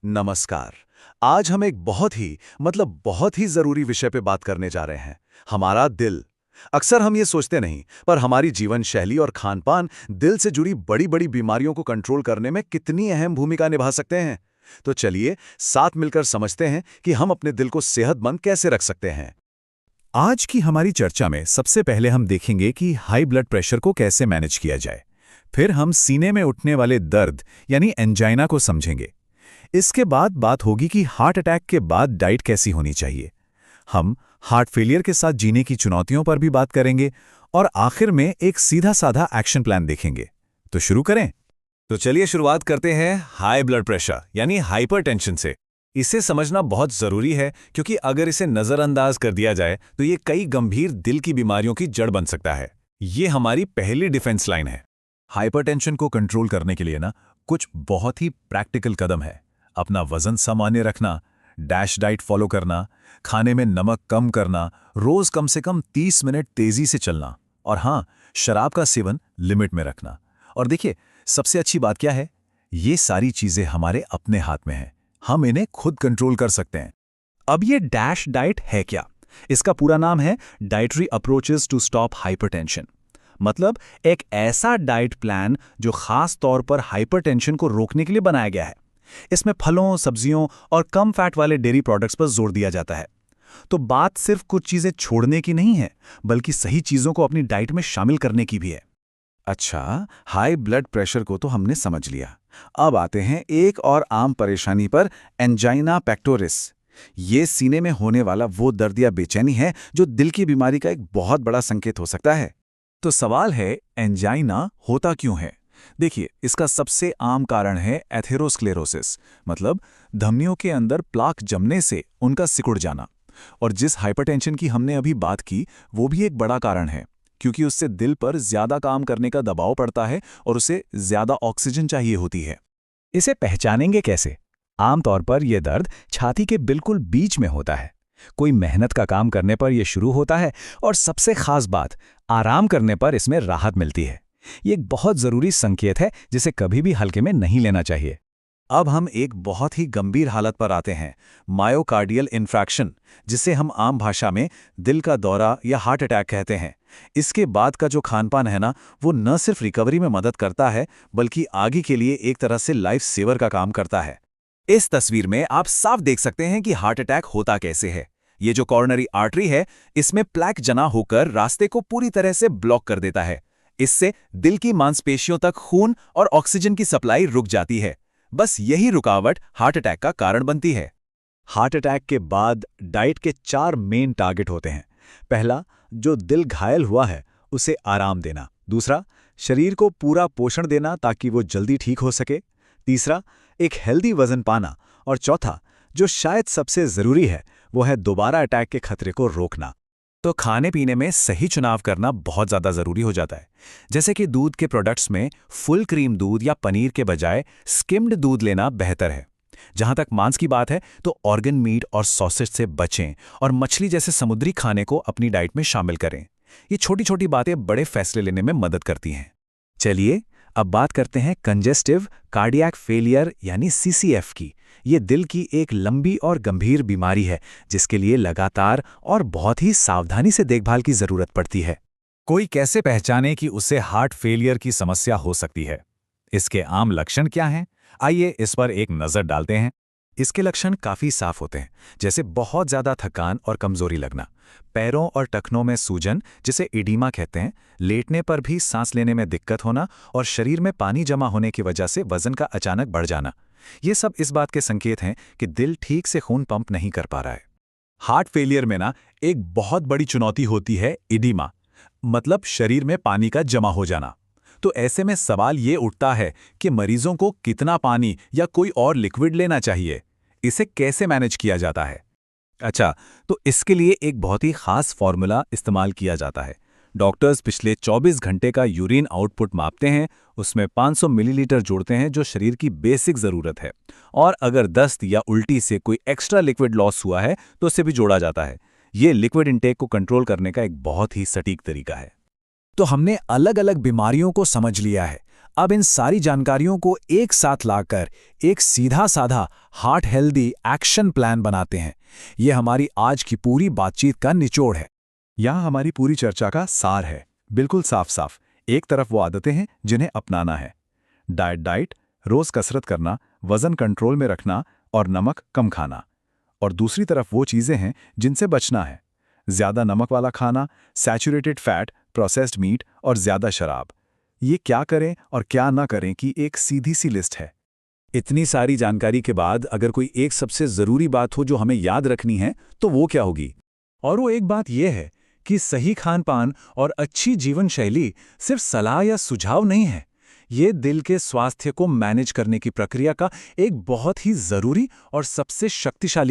नमस्कार। आज हम एक बहुत ही जरूरी विषय पे बात करने जा रहे हैं। हमारा दिल। अक्सर हम ये सोचते नहीं, पर हमारी जीवन शैली और खानपान दिल से जुड़ी बड़ी बड़ी बीमारियों को कंट्रोल करने में कितनी अहम भूमिका निभा सकते हैं। तो चलिए साथ मिलकर समझते हैं कि हम अपने दिल को सेहतमंद कैसे रख सकते हैं। आज की हमारी चर्चा में सबसे पहले हम देखेंगे कि हाई ब्लड प्रेशर को कैसे मैनेज किया जाए। फिर हम सीने में उठने वाले दर्द यानी एंजाइना को समझेंगे। इसके बाद बात होगी कि हार्ट अटैक के बाद डाइट कैसी होनी चाहिए। हम हार्ट फेलियर के साथ जीने की चुनौतियों पर भी बात करेंगे और आखिर में एक सीधा साधा एक्शन प्लान देखेंगे। तो शुरू करें। तो चलिए शुरुआत करते हैं हाई ब्लड प्रेशर यानी हाइपरटेंशन से। इसे समझना बहुत जरूरी है क्योंकि अगर इसे नजरअंदाज कर दिया जाए तो ये कई गंभीर दिल की बीमारियों की जड़ बन सकता है। ये हमारी पहली डिफेंस लाइन है। हाइपरटेंशन को कंट्रोल करने के लिए कुछ बहुत ही प्रैक्टिकल कदम है। अपना वजन सामान्य रखना, डैश डाइट फॉलो करना, खाने में नमक कम करना, रोज कम से कम 30 मिनट तेजी से चलना और हाँ, शराब का सेवन लिमिट में रखना। और देखिए, सबसे अच्छी बात क्या है, ये सारी चीजें हमारे अपने हाथ में हैं। हम इन्हें खुद कंट्रोल कर सकते हैं। अब ये डैश डाइट है क्या? इसका पूरा नाम है dietary approaches to stop hypertension. मतलब एक ऐसा डाइट प्लान जो खास तौर पर हाइपरटेंशन को रोकने के लिए बनाया गया है। इसमें फलों, सब्जियों और कम फैट वाले डेयरी प्रोडक्ट्स पर जोर दिया जाता है। तो बात सिर्फ कुछ चीजें छोड़ने की नहीं है, बल्कि सही चीजों को अपनी डाइट में शामिल करने की भी है। अच्छा, हाई ब्लड प्रेशर को तो हमने समझ लिया। अब आते हैं एक और आम परेशानी पर, एंजाइना पेक्टोरिस। ये सीने में होने वाला वो दर्द या बेचैनी है जो दिल की बीमारी का एक बहुत बड़ा संकेत हो सकता है। तो सवाल है, एंजाइना होता क्यों है? देखिए, इसका सबसे आम कारण है एथेरोस्क्लेरोसिस, मतलब धमनियों के अंदर प्लाक जमने से उनका सिकुड़ जाना। और जिस हाइपरटेंशन की हमने अभी बात की, वो भी एक बड़ा कारण है, क्योंकि उससे दिल पर ज्यादा काम करने का दबाव पड़ता है और उसे ज्यादा ऑक्सीजन चाहिए होती है। इसे पहचानेंगे कैसे? आमतौर पर यह दर्द छाती के बिल्कुल बीच में होता है। कोई मेहनत का काम करने पर यह शुरू होता है और सबसे खास बात, आराम करने पर इसमें राहत मिलती है। ये एक बहुत जरूरी संकेत है जिसे कभी भी हल्के में नहीं लेना चाहिए। अब हम एक बहुत ही गंभीर हालत पर आते हैं, मायोकार्डियल इन्फ्रैक्शन, जिसे हम आम भाषा में दिल का दौरा या हार्ट अटैक कहते हैं। इसके बाद का जो खानपान है ना, वो न सिर्फ रिकवरी में मदद करता है, बल्कि आगे के लिए एक तरह से लाइफ सेवर का काम करता है। इस तस्वीर में आप साफ देख सकते हैं कि हार्ट अटैक होता कैसे है। ये जो कॉर्नरी आर्टरी है, इसमें प्लैक जमा होकर रास्ते को पूरी तरह से ब्लॉक कर देता है। इससे दिल की मांसपेशियों तक खून और ऑक्सीजन की सप्लाई रुक जाती है। बस यही रुकावट हार्ट अटैक का कारण बनती है। हार्ट अटैक के बाद डाइट के 4 मेन टारगेट होते हैं। पहला, जो दिल घायल हुआ है उसे आराम देना। दूसरा, शरीर को पूरा पोषण देना ताकि वो जल्दी ठीक हो सके। तीसरा, एक हेल्दी वजन पाना। और चौथा, जो शायद सबसे जरूरी है, वो है दोबारा अटैक के खतरे को रोकना। तो खाने पीने में सही चुनाव करना बहुत ज़्यादा ज़रूरी हो जाता है। जैसे कि दूध के प्रोडक्ट्स में फुल क्रीम दूध या पनीर के बजाय स्किम्ड दूध लेना बेहतर है। जहाँ तक मांस की बात है तो ऑर्गन मीट और सॉसेज से बचें और मछली जैसे समुद्री खाने को अपनी डाइट में शामिल करें। ये छोटी छोटी बातें बड़े फैसले लेने में मदद करती हैं। चलिए अब बात करते हैं कंजेस्टिव कार्डियक फेलियर यानी सीसीएफ की। ये दिल की एक लंबी और गंभीर बीमारी है जिसके लिए लगातार और बहुत ही सावधानी से देखभाल की जरूरत पड़ती है। कोई कैसे पहचाने कि उसे हार्ट फेलियर की समस्या हो सकती है? इसके आम लक्षण क्या हैं? आइए इस पर एक नज़र डालते हैं। इसके लक्षण काफी साफ होते हैं, जैसे बहुत ज्यादा थकान और कमजोरी लगना, पैरों और टखनों में सूजन जिसे इडीमा कहते हैं, लेटने पर भी सांस लेने में दिक्कत होना और शरीर में पानी जमा होने की वजह से वजन का अचानक बढ़ जाना। ये सब इस बात के संकेत हैं कि दिल ठीक से खून पंप नहीं कर पा रहा है। हार्ट फेलियर में एक बहुत बड़ी चुनौती होती है इडीमा, मतलब शरीर में पानी का जमा हो जाना। तो ऐसे में सवाल ये उठता है कि मरीजों को कितना पानी या कोई और लिक्विड लेना चाहिए। इसे कैसे मैनेज किया जाता है? अच्छा, तो इसके लिए एक बहुत ही खास फॉर्मूला इस्तेमाल किया जाता है। डॉक्टर्स पिछले 24 घंटे का यूरिन आउटपुट मापते हैं, उसमें 500 मिलीलीटर जोड़ते हैं जो शरीर की बेसिक ज़रूरत है, और अगर दस्त या उल्टी से कोई एक्स्ट्रा लिक्विड लॉस हुआ है तो उसे भी जोड़ा जाता है। ये लिक्विड इंटेक को कंट्रोल करने का एक बहुत ही सटीक तरीका है। तो हमने अलग अलग बीमारियों को समझ लिया है। अब इन सारी जानकारियों को एक साथ लाकर एक सीधा साधा हार्ट हेल्दी एक्शन प्लान बनाते हैं। यह हमारी आज की पूरी बातचीत का निचोड़ है। यहाँ हमारी पूरी चर्चा का सार है, बिल्कुल साफ साफ। एक तरफ वो आदतें हैं जिन्हें अपनाना है, डाइट, रोज कसरत करना, वजन कंट्रोल में रखना और नमक कम खाना। और दूसरी तरफ वो चीजें हैं जिनसे बचना है, ज्यादा नमक वाला खाना, सैचुरेटेड फैट, प्रोसेस्ड मीट और ज्यादा शराब। ये क्या करें और क्या ना करें की एक सीधी सी लिस्ट है। इतनी सारी जानकारी के बाद अगर कोई एक सबसे ज़रूरी बात हो जो हमें याद रखनी है तो वो क्या होगी? और वो एक बात यह है कि सही खान-पान और अच्छी जीवन शैली सिर्फ सलाह या सुझाव नहीं है। ये दिल के स्वास्थ्य को मैनेज करने की प्रक्रिया का एक बहुत ही ज़रूरी और सबसे शक्तिशाली